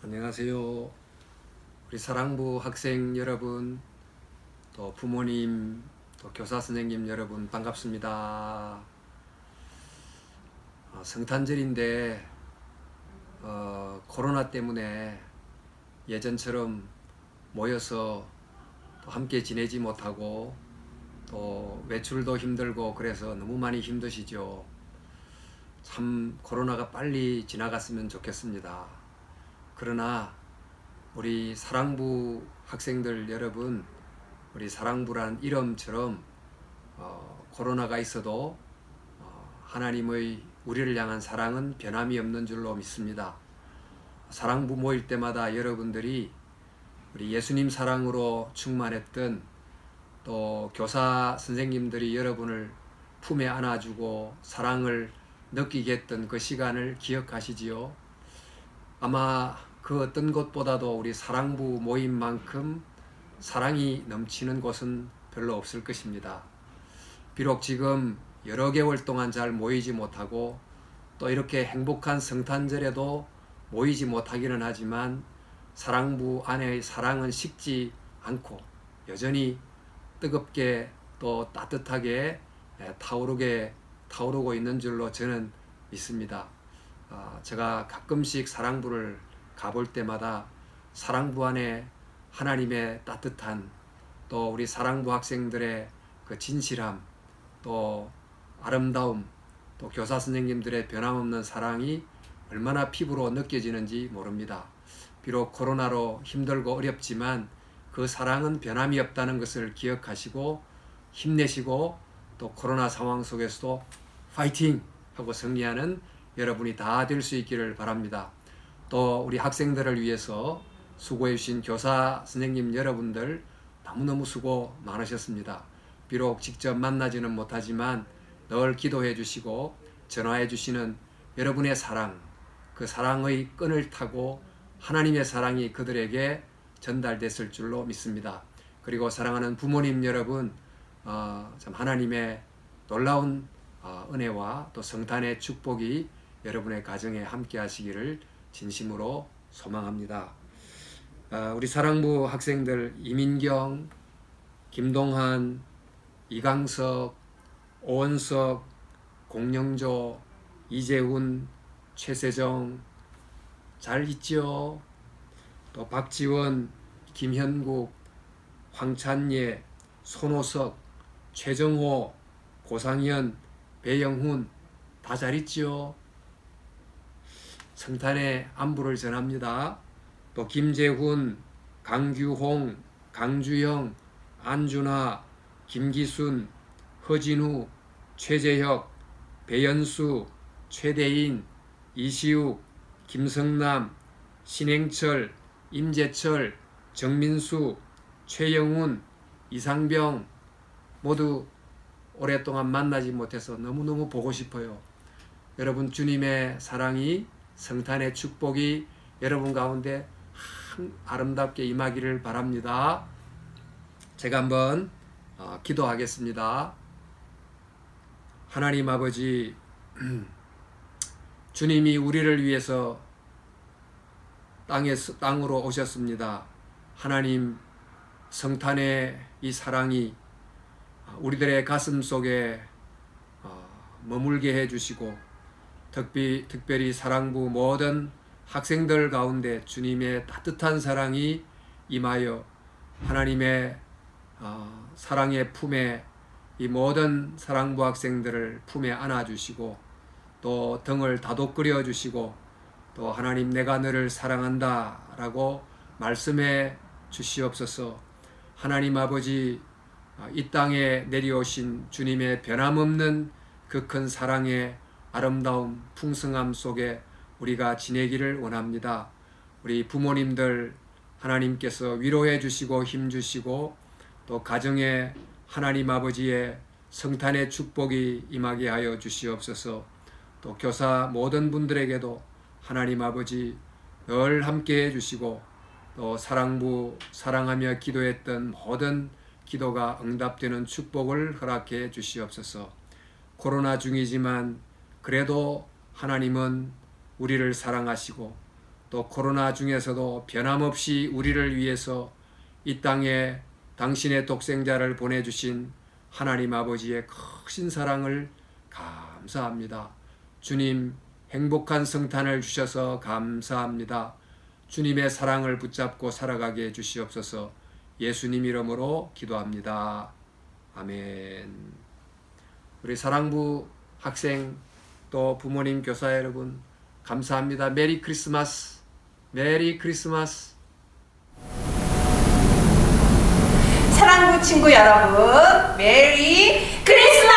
안녕하세요. 우리 사랑부 학생 여러분, 또 부모님, 또 교사 선생님 여러분 반갑습니다. 성탄절인데 코로나 때문에 예전처럼 모여서 또 함께 지내지 못하고 또 외출도 힘들고 그래서 너무 많이 힘드시죠. 참 코로나가 빨리 지나갔으면 좋겠습니다. 그러나 우리 사랑부 학생들 여러분, 우리 사랑부란 이름처럼 코로나가 있어도 하나님의 우리를 향한 사랑은 변함이 없는 줄로 믿습니다. 사랑부 모일 때마다 여러분들이 우리 예수님 사랑으로 충만했던, 또 교사 선생님들이 여러분을 품에 안아주고 사랑을 느끼게 했던 그 시간을 기억하시지요. 아마 그 어떤 곳보다도 우리 사랑부 모임만큼 사랑이 넘치는 곳은 별로 없을 것입니다. 비록 지금 여러 개월 동안 잘 모이지 못하고 또 이렇게 행복한 성탄절에도 모이지 못하기는 하지만 사랑부 안의 사랑은 식지 않고 여전히 뜨겁게 또 따뜻하게 타오르고 있는 줄로 저는 믿습니다. 제가 가끔씩 사랑부를 가볼 때마다 사랑부 안에 하나님의 따뜻한, 또 우리 사랑부 학생들의 그 진실함, 또 아름다움, 또 교사 선생님들의 변함없는 사랑이 얼마나 피부로 느껴지는지 모릅니다. 비록 코로나로 힘들고 어렵지만 그 사랑은 변함이 없다는 것을 기억하시고 힘내시고, 또 코로나 상황 속에서도 파이팅 하고 승리하는 여러분이 다 될 수 있기를 바랍니다. 또 우리 학생들을 위해서 수고해 주신 교사 선생님 여러분들 너무너무 수고 많으셨습니다. 비록 직접 만나지는 못하지만 늘 기도해 주시고 전화해 주시는 여러분의 사랑, 그 사랑의 끈을 타고 하나님의 사랑이 그들에게 전달됐을 줄로 믿습니다. 그리고 사랑하는 부모님 여러분, 참 하나님의 놀라운 은혜와 또 성탄의 축복이 여러분의 가정에 함께 하시기를 진심으로 소망합니다. 우리 사랑부 학생들 이민경, 김동한, 이강석, 오원석, 공영조, 이재훈, 최세정 잘 있죠? 또 박지원, 김현국, 황찬예, 손호석, 최정호, 고상현, 배영훈 다 잘 있죠? 성탄의 안부를 전합니다. 또 김재훈, 강규홍, 강주영, 안준하, 김기순, 허진우, 최재혁, 배연수, 최대인, 이시욱, 김성남, 신행철, 임재철, 정민수, 최영훈, 이상병 모두 오랫동안 만나지 못해서 너무너무 보고 싶어요. 여러분, 주님의 사랑이, 성탄의 축복이 여러분 가운데 아름답게 임하기를 바랍니다. 제가 한번 기도하겠습니다. 하나님 아버지, 주님이 우리를 위해서 땅으로 오셨습니다. 하나님, 성탄의 이 사랑이 우리들의 가슴 속에 머물게 해주시고, 특별히 사랑부 모든 학생들 가운데 주님의 따뜻한 사랑이 임하여 하나님의 사랑의 품에 이 모든 사랑부 학생들을 품에 안아주시고, 또 등을 다독거려 주시고, 또 하나님, 내가 너를 사랑한다 라고 말씀해 주시옵소서. 하나님 아버지, 이 땅에 내려오신 주님의 변함없는 그 큰 사랑의 아름다움, 풍성함 속에 우리가 지내기를 원합니다. 우리 부모님들 하나님께서 위로해 주시고 힘 주시고, 또 가정에 하나님 아버지의 성탄의 축복이 임하게 하여 주시옵소서. 또 교사 모든 분들에게도 하나님 아버지 늘 함께 해주시고, 또 사랑부 사랑하며 기도했던 모든 기도가 응답되는 축복을 허락해 주시옵소서. 코로나 중이지만 그래도 하나님은 우리를 사랑하시고 또 코로나 중에서도 변함없이 우리를 위해서 이 땅에 당신의 독생자를 보내주신 하나님 아버지의 크신 사랑을 감사합니다. 주님, 행복한 성탄을 주셔서 감사합니다. 주님의 사랑을 붙잡고 살아가게 해주시옵소서. 예수님 이름으로 기도합니다. 아멘. 우리 사랑부 학생 또 부모님 교사 여러분 감사합니다. 메리 크리스마스. 메리 크리스마스. 사랑부 친구 여러분, 메리 크리스마스!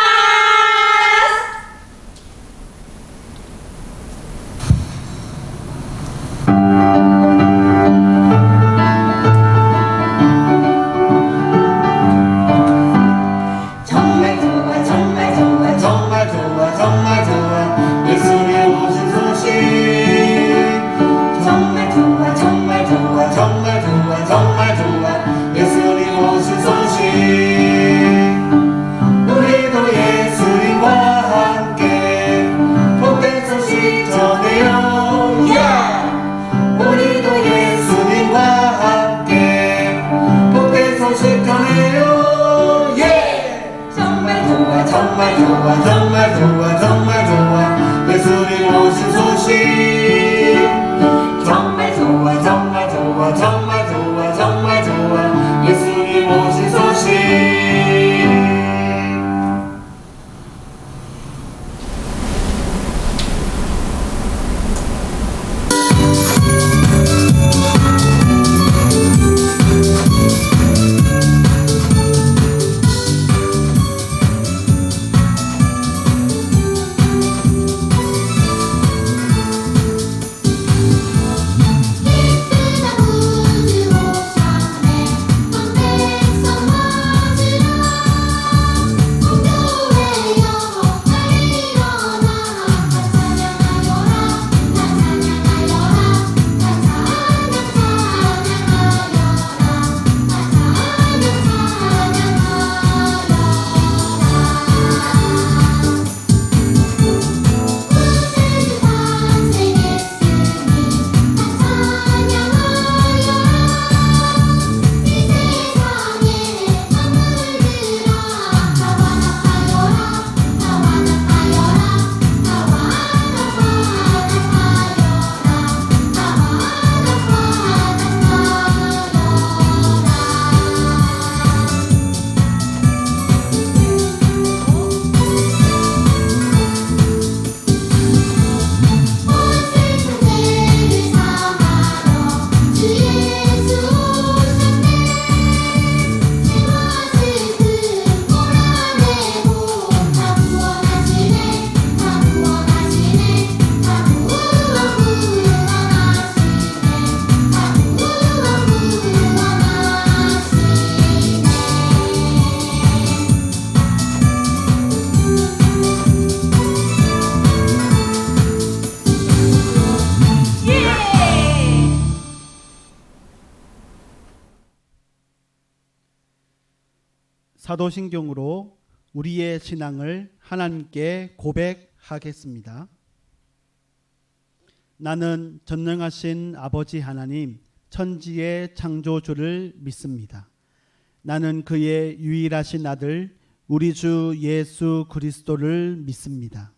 정말 좋아 정말 좋아 정말 좋아 정말 좋아 예수님 오신 소식 정말 좋아 정말 좋아 정말 좋아 정말 좋아 예수님 오신 소식 우리도 예수님과 함께 복된 소식 전해요 우리도 예수님과 함께 복된 소식 전해요 정말 좋아 정말 좋아 정말 좋아 정말 좋아 예수님 오신 소식 정말 좋아 정말 좋아 정말 좋아 정말 좋아 예수님 오신 소식 사도신경으로 우리의 신앙을 하나님께 고백하겠습니다. 나는 전능하신 아버지 하나님, 천지의 창조주를 믿습니다. 나는 그의 유일하신 아들 우리 주 예수 그리스도를 믿습니다.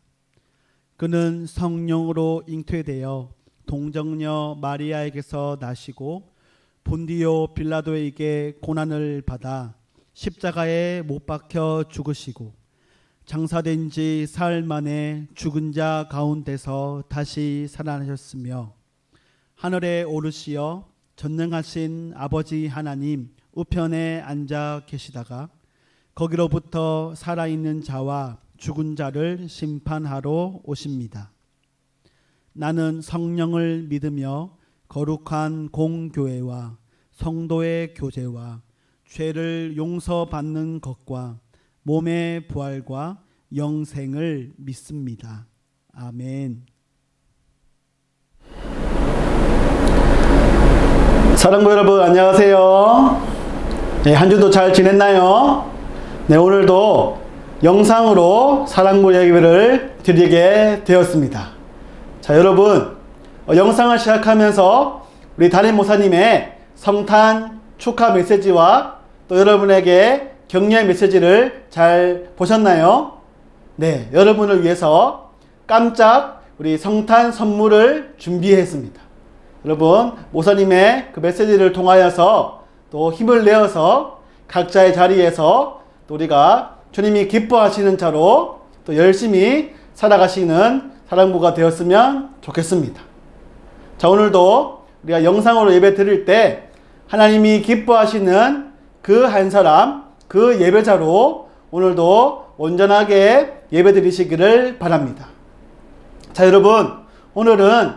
그는 성령으로 잉태되어 동정녀 마리아에게서 나시고 본디오 빌라도에게 고난을 받아 십자가에 못 박혀 죽으시고 장사된 지 사흘 만에 죽은 자 가운데서 다시 살아나셨으며 하늘에 오르시어 전능하신 아버지 하나님 우편에 앉아 계시다가 거기로부터 살아있는 자와 죽은 자를 심판하러 오십니다. 나는 성령을 믿으며 거룩한 공교회와 성도의 교제와 죄를 용서받는 것과 몸의 부활과 영생을 믿습니다. 아멘. 사랑부 여러분 안녕하세요. 네, 한 주도 잘 지냈나요? 네, 오늘도 영상으로 사랑부 예배를 드리게 되었습니다. 자, 여러분 영상을 시작하면서 우리 담임 목사님의 성탄 축하 메시지와 또 여러분에게 격려의 메시지를 잘 보셨나요? 네, 여러분을 위해서 깜짝 우리 성탄 선물을 준비했습니다. 여러분, 목사님의 그 메시지를 통하여서 또 힘을 내어서 각자의 자리에서 또 우리가 주님이 기뻐하시는 자로 또 열심히 살아가시는 사랑부가 되었으면 좋겠습니다. 자, 오늘도 우리가 영상으로 예배 드릴 때 하나님이 기뻐하시는 그 한 사람, 그 예배자로 오늘도 온전하게 예배 드리시기를 바랍니다. 자, 여러분, 오늘은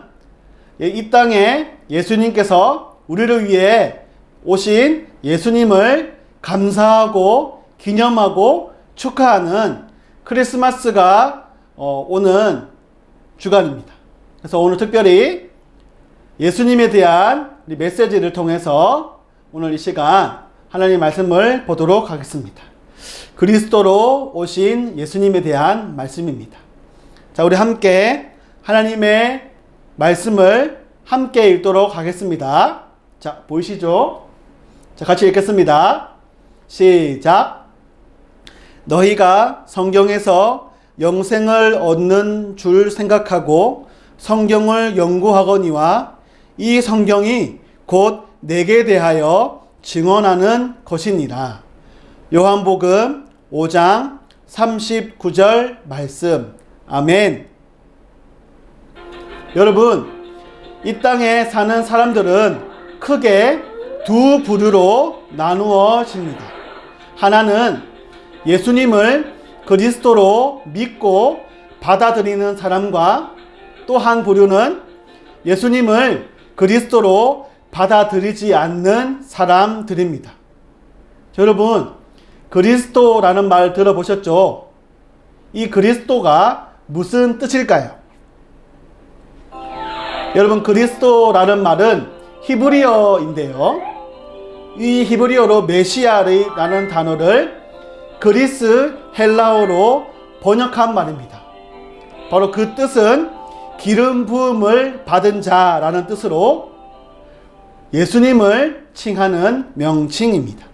이 땅에 예수님께서 우리를 위해 오신 예수님을 감사하고 기념하고 축하하는 크리스마스가 오는 주간입니다. 그래서 오늘 특별히 예수님에 대한 메시지를 통해서 오늘 이 시간 하나님의 말씀을 보도록 하겠습니다. 그리스도로 오신 예수님에 대한 말씀입니다. 자, 우리 함께 하나님의 말씀을 함께 읽도록 하겠습니다. 자, 보이시죠? 자, 같이 읽겠습니다. 시작. 너희가 성경에서 영생을 얻는 줄 생각하고 성경을 연구하거니와 이 성경이 곧 내게 대하여 증언하는 것이니라. 요한복음 5장 39절 말씀. 아멘. 여러분, 이 땅에 사는 사람들은 크게 두 부류로 나누어집니다. 하나는 예수님을 그리스도로 믿고 받아들이는 사람과 또 한 부류는 예수님을 그리스도로 받아들이지 않는 사람들입니다. 여러분, 그리스도라는 말 들어보셨죠? 이 그리스도가 무슨 뜻일까요? 여러분, 그리스도라는 말은 히브리어인데요. 이 히브리어로 메시아라는 단어를 그리스 헬라어로 번역한 말입니다. 바로 그 뜻은 기름 부음을 받은 자라는 뜻으로 예수님을 칭하는 명칭입니다.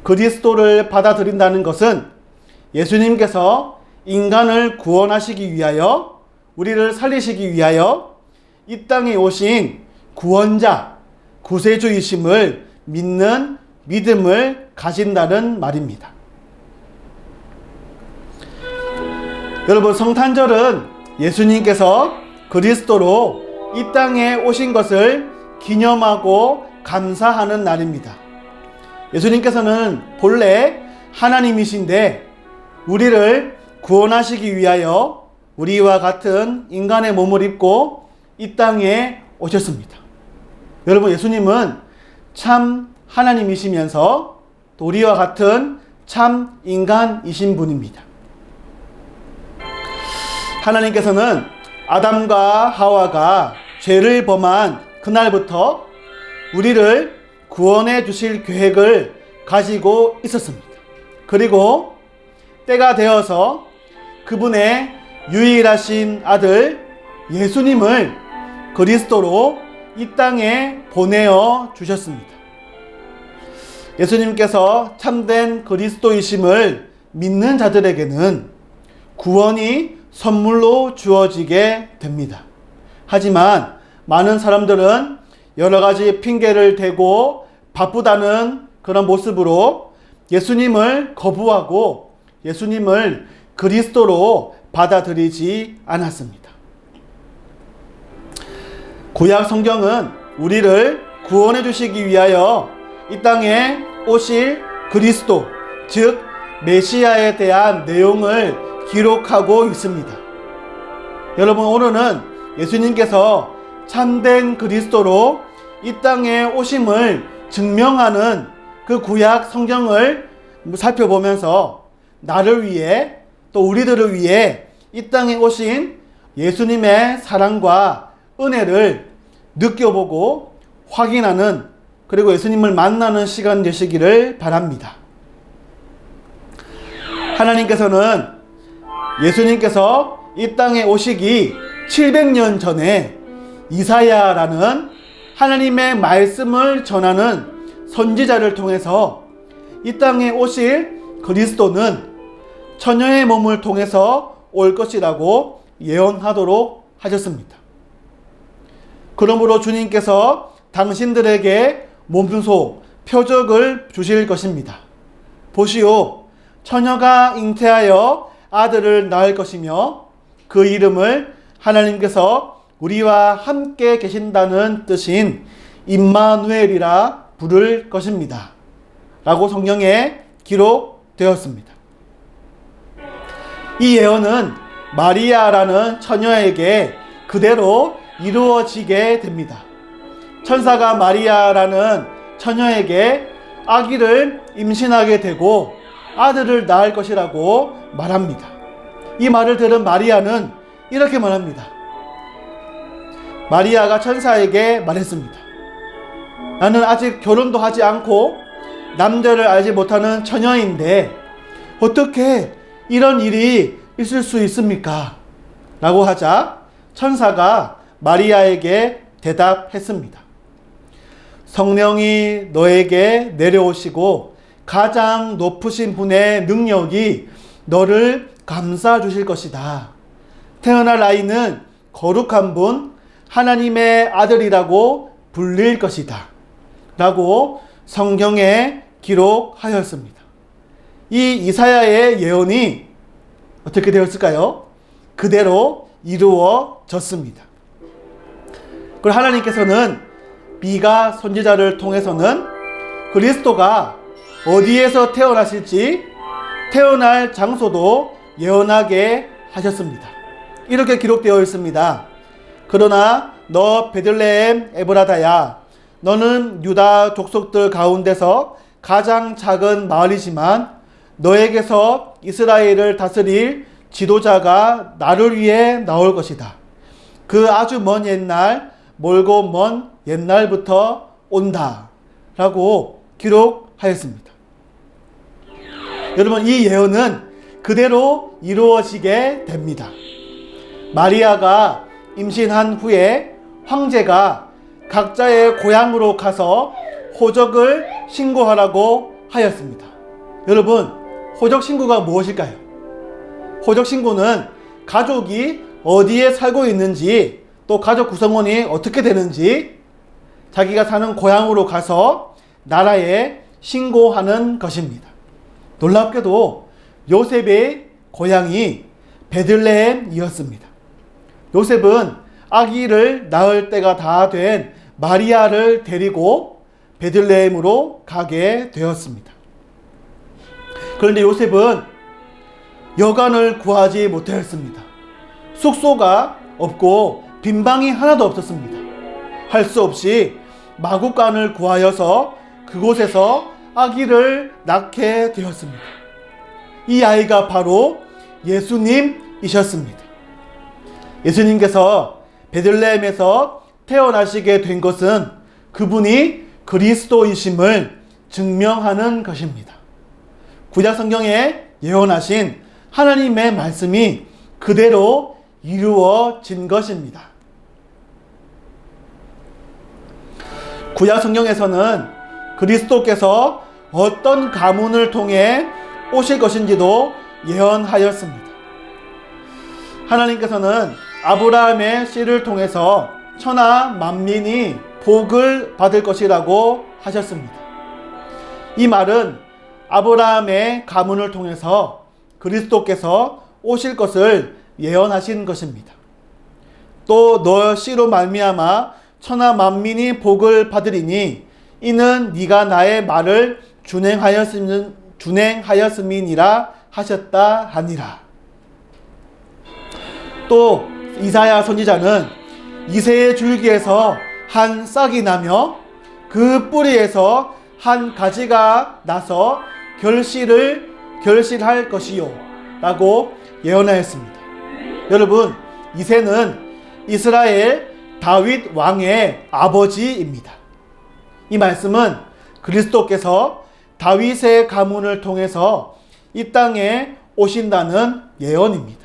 그리스도를 받아들인다는 것은 예수님께서 인간을 구원하시기 위하여, 우리를 살리시기 위하여 이 땅에 오신 구원자, 구세주이심을 믿는 믿음을 가진다는 말입니다. 여러분, 성탄절은 예수님께서 그리스도로 이 땅에 오신 것을 기념하고 감사하는 날입니다. 예수님께서는 본래 하나님이신데 우리를 구원하시기 위하여 우리와 같은 인간의 몸을 입고 이 땅에 오셨습니다. 여러분, 예수님은 참 하나님이시면서 또 우리와 같은 참 인간이신 분입니다. 하나님께서는 아담과 하와가 죄를 범한 그날부터 우리를 구원해 주실 계획을 가지고 있었습니다. 그리고 때가 되어서 그분의 유일하신 아들 예수님을 그리스도로 이 땅에 보내어 주셨습니다. 예수님께서 참된 그리스도이심을 믿는 자들에게는 구원이 선물로 주어지게 됩니다. 하지만 많은 사람들은 여러 가지 핑계를 대고 바쁘다는 그런 모습으로 예수님을 거부하고 예수님을 그리스도로 받아들이지 않았습니다. 구약 성경은 우리를 구원해 주시기 위하여 이 땅에 오실 그리스도, 즉 메시아에 대한 내용을 기록하고 있습니다. 여러분, 오늘은 예수님께서 참된 그리스도로 이 땅에 오심을 증명하는 그 구약 성경을 살펴보면서 나를 위해 또 우리들을 위해 이 땅에 오신 예수님의 사랑과 은혜를 느껴보고 확인하는, 그리고 예수님을 만나는 시간 되시기를 바랍니다. 하나님께서는 예수님께서 이 땅에 오시기 700년 전에 이사야라는 하나님의 말씀을 전하는 선지자를 통해서 이 땅에 오실 그리스도는 처녀의 몸을 통해서 올 것이라고 예언하도록 하셨습니다. 그러므로 주님께서 당신들에게 몸소 표적을 주실 것입니다. 보시오, 처녀가 잉태하여 아들을 낳을 것이며 그 이름을 하나님께서 우리와 함께 계신다는 뜻인 임마누엘이라 부를 것입니다. 라고 성경에 기록되었습니다. 이 예언은 마리아라는 처녀에게 그대로 이루어지게 됩니다. 천사가 마리아라는 처녀에게 아기를 임신하게 되고 아들을 낳을 것이라고 말합니다. 이 말을 들은 마리아는 이렇게 말합니다. 마리아가 천사에게 말했습니다. 나는 아직 결혼도 하지 않고 남자를 알지 못하는 처녀인데 어떻게 이런 일이 있을 수 있습니까? 라고 하자 천사가 마리아에게 대답했습니다. 성령이 너에게 내려오시고 가장 높으신 분의 능력이 너를 감싸 주실 것이다. 태어날 아이는 거룩한 분, 하나님의 아들이라고 불릴 것이다. 라고 성경에 기록하였습니다. 이 이사야의 예언이 어떻게 되었을까요? 그대로 이루어졌습니다. 그리고 하나님께서는 미가 선지자를 통해서는 그리스도가 어디에서 태어나실지 태어날 장소도 예언하게 하셨습니다. 이렇게 기록되어 있습니다. 그러나 너 베들레헴 에브라다야, 너는 유다 족속들 가운데서 가장 작은 마을이지만 너에게서 이스라엘을 다스릴 지도자가 나를 위해 나올 것이다. 그 아주 먼 옛날, 멀고 먼 옛날부터 온다. 라고 기록하였습니다. 여러분, 이 예언은 그대로 이루어지게 됩니다. 마리아가 임신한 후에 황제가 각자의 고향으로 가서 호적을 신고하라고 하였습니다. 여러분, 호적 신고가 무엇일까요? 호적 신고는 가족이 어디에 살고 있는지, 또 가족 구성원이 어떻게 되는지 자기가 사는 고향으로 가서 나라에 신고하는 것입니다. 놀랍게도 요셉의 고향이 베들레헴이었습니다. 요셉은 아기를 낳을 때가 다 된 마리아를 데리고 베들레헴으로 가게 되었습니다. 그런데 요셉은 여관을 구하지 못하였습니다. 숙소가 없고 빈방이 하나도 없었습니다. 할 수 없이 마구간을 구하여서 그곳에서 아기를 낳게 되었습니다. 이 아이가 바로 예수님이셨습니다. 예수님께서 베들레헴에서 태어나시게 된 것은 그분이 그리스도이심을 증명하는 것입니다. 구약 성경에 예언하신 하나님의 말씀이 그대로 이루어진 것입니다. 구약 성경에서는 그리스도께서 어떤 가문을 통해 오실 것인지도 예언하였습니다. 하나님께서는 아브라함의 씨를 통해서 천하 만민이 복을 받을 것이라고 하셨습니다. 이 말은 아브라함의 가문을 통해서 그리스도께서 오실 것을 예언하신 것입니다. 또 너 씨로 말미암아 천하 만민이 복을 받으리니 이는 네가 나의 말을 준행하였음이니라 하셨다 하니라. 또 이사야 선지자는 이새의 줄기에서 한 싹이 나며 그 뿌리에서 한 가지가 나서 결실할 것이요 라고 예언하였습니다. 여러분, 이새는 이스라엘 다윗 왕의 아버지입니다. 이 말씀은 그리스도께서 다윗의 가문을 통해서 이 땅에 오신다는 예언입니다.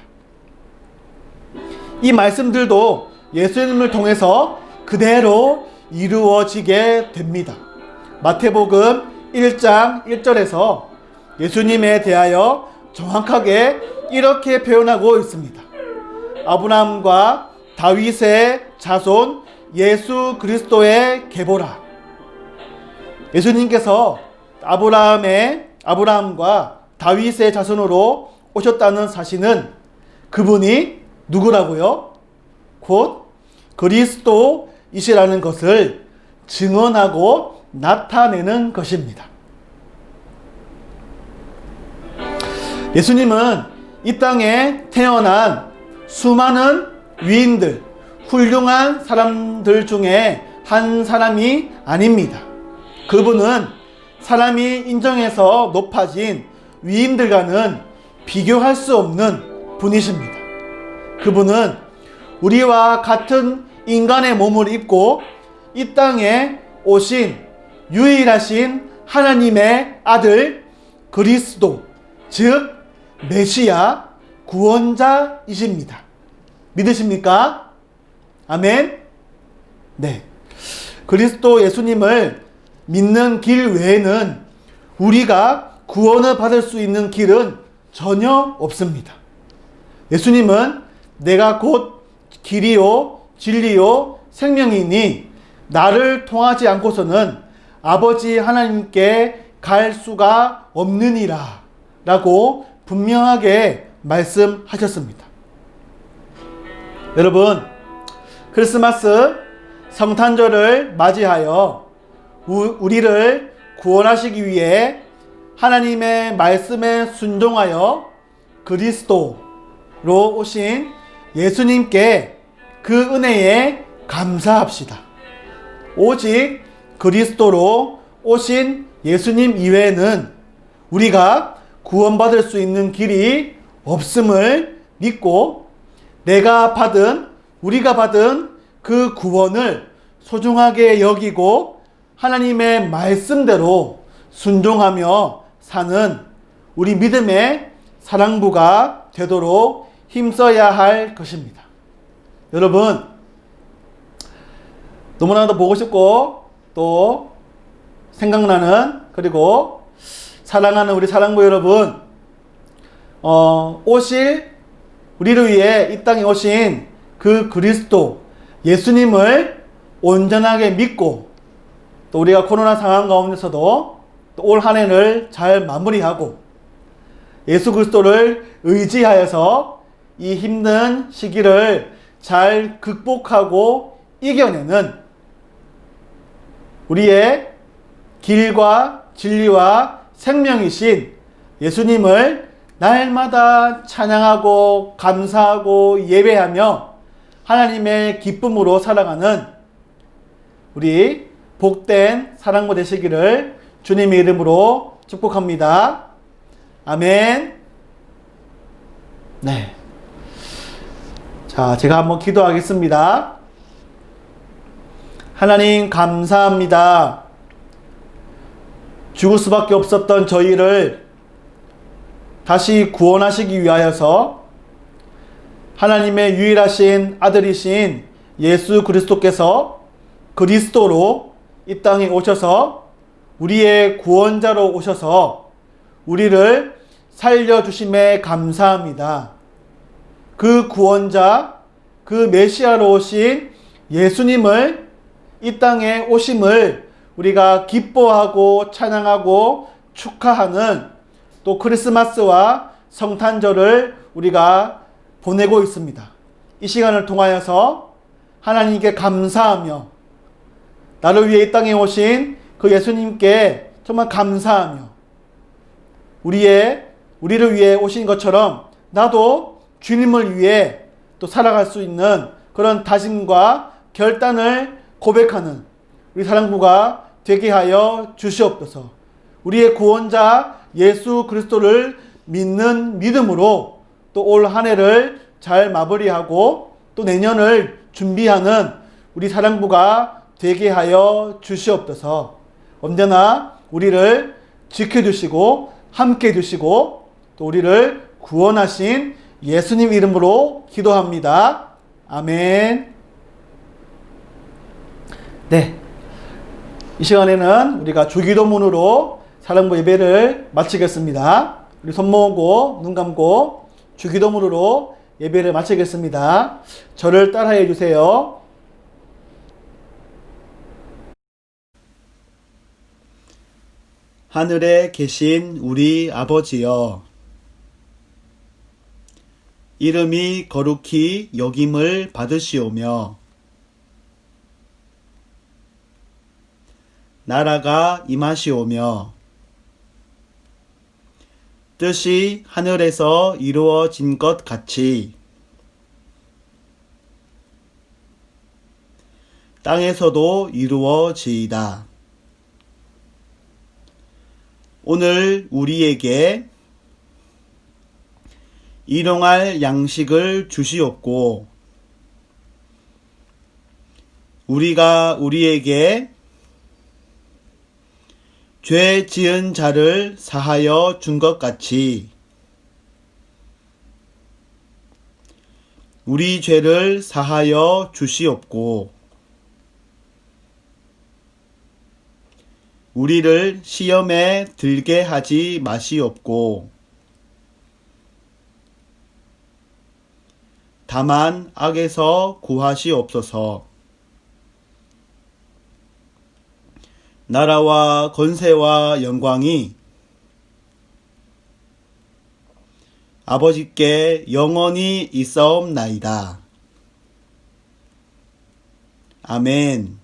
이 말씀들도 예수님을 통해서 그대로 이루어지게 됩니다. 마태복음 1장 1절에서 예수님에 대하여 정확하게 이렇게 표현하고 있습니다. 아브라함과 다윗의 자손 예수 그리스도의 계보라. 예수님께서 아브라함과 다윗의 자손으로 오셨다는 사실은 그분이 누구라고요? 곧 그리스도이시라는 것을 증언하고 나타내는 것입니다. 예수님은 이 땅에 태어난 수많은 위인들, 훌륭한 사람들 중에 한 사람이 아닙니다. 그분은 사람이 인정해서 높아진 위인들과는 비교할 수 없는 분이십니다. 그분은 우리와 같은 인간의 몸을 입고 이 땅에 오신 유일하신 하나님의 아들 그리스도, 즉 메시아 구원자이십니다. 믿으십니까? 아멘. 네. 그리스도 예수님을 믿는 길 외에는 우리가 구원을 받을 수 있는 길은 전혀 없습니다. 예수님은 내가 곧 길이요 진리요 생명이니 나를 통하지 않고서는 아버지 하나님께 갈 수가 없느니라 라고 분명하게 말씀하셨습니다. 여러분, 크리스마스 성탄절을 맞이하여 우리를 구원하시기 위해 하나님의 말씀에 순종하여 그리스도로 오신 예수님께 그 은혜에 감사합시다. 오직 그리스도로 오신 예수님 이외에는 우리가 구원받을 수 있는 길이 없음을 믿고 우리가 받은 그 구원을 소중하게 여기고 하나님의 말씀대로 순종하며 사는 우리 믿음의 사랑부가 되도록 힘써야 할 것입니다. 여러분, 너무나도 보고 싶고 또 생각나는, 그리고 사랑하는 우리 사랑부 여러분, 우리를 위해 이 땅에 오신 그 그리스도 예수님을 온전하게 믿고 또 우리가 코로나 상황 가운데서도 또 올 한 해를 잘 마무리하고 예수 그리스도를 의지하여서 이 힘든 시기를 잘 극복하고 이겨내는 우리의 길과 진리와 생명이신 예수님을 날마다 찬양하고 감사하고 예배하며 하나님의 기쁨으로 살아가는 우리 복된 사랑부 되시기를 주님의 이름으로 축복합니다. 아멘. 네. 자, 제가 한번 기도하겠습니다. 하나님 감사합니다. 죽을 수밖에 없었던 저희를 다시 구원하시기 위하여서 하나님의 유일하신 아들이신 예수 그리스도께서 그리스도로 이 땅에 오셔서 우리의 구원자로 오셔서 우리를 살려주심에 감사합니다. 그 구원자, 그 메시아로 오신 예수님을 이 땅에 오심을 우리가 기뻐하고 찬양하고 축하하는 또 크리스마스와 성탄절을 우리가 보내고 있습니다. 이 시간을 통하여서 하나님께 감사하며 나를 위해 이 땅에 오신 그 예수님께 정말 감사하며 우리를 위해 오신 것처럼 나도 주님을 위해 또 살아갈 수 있는 그런 다짐과 결단을 고백하는 우리 사랑부가 되게 하여 주시옵소서. 우리의 구원자 예수 그리스도를 믿는 믿음으로 또 올 한 해를 잘 마무리하고 또 내년을 준비하는 우리 사랑부가 되게 하여 주시옵소서. 언제나 우리를 지켜주시고 함께 해주시고 또 우리를 구원하신 예수님 이름으로 기도합니다. 아멘. 네. 이 시간에는 우리가 주기도문으로 사랑부 예배를 마치겠습니다. 우리 손 모으고 눈 감고 주기도문으로 예배를 마치겠습니다. 저를 따라해 주세요. 하늘에 계신 우리 아버지여, 이름이 거룩히 여김을 받으시오며 나라가 임하시오며 뜻이 하늘에서 이루어진 것 같이 땅에서도 이루어지이다. 오늘 우리에게 일용할 양식을 주시옵고 우리가 우리에게 죄 지은 자를 사하여 준 것 같이 우리 죄를 사하여 주시옵고 우리를 시험에 들게 하지 마시옵고 다만 악에서 구하시옵소서. 나라와 권세와 영광이 아버지께 영원히 있사옵나이다. 아멘.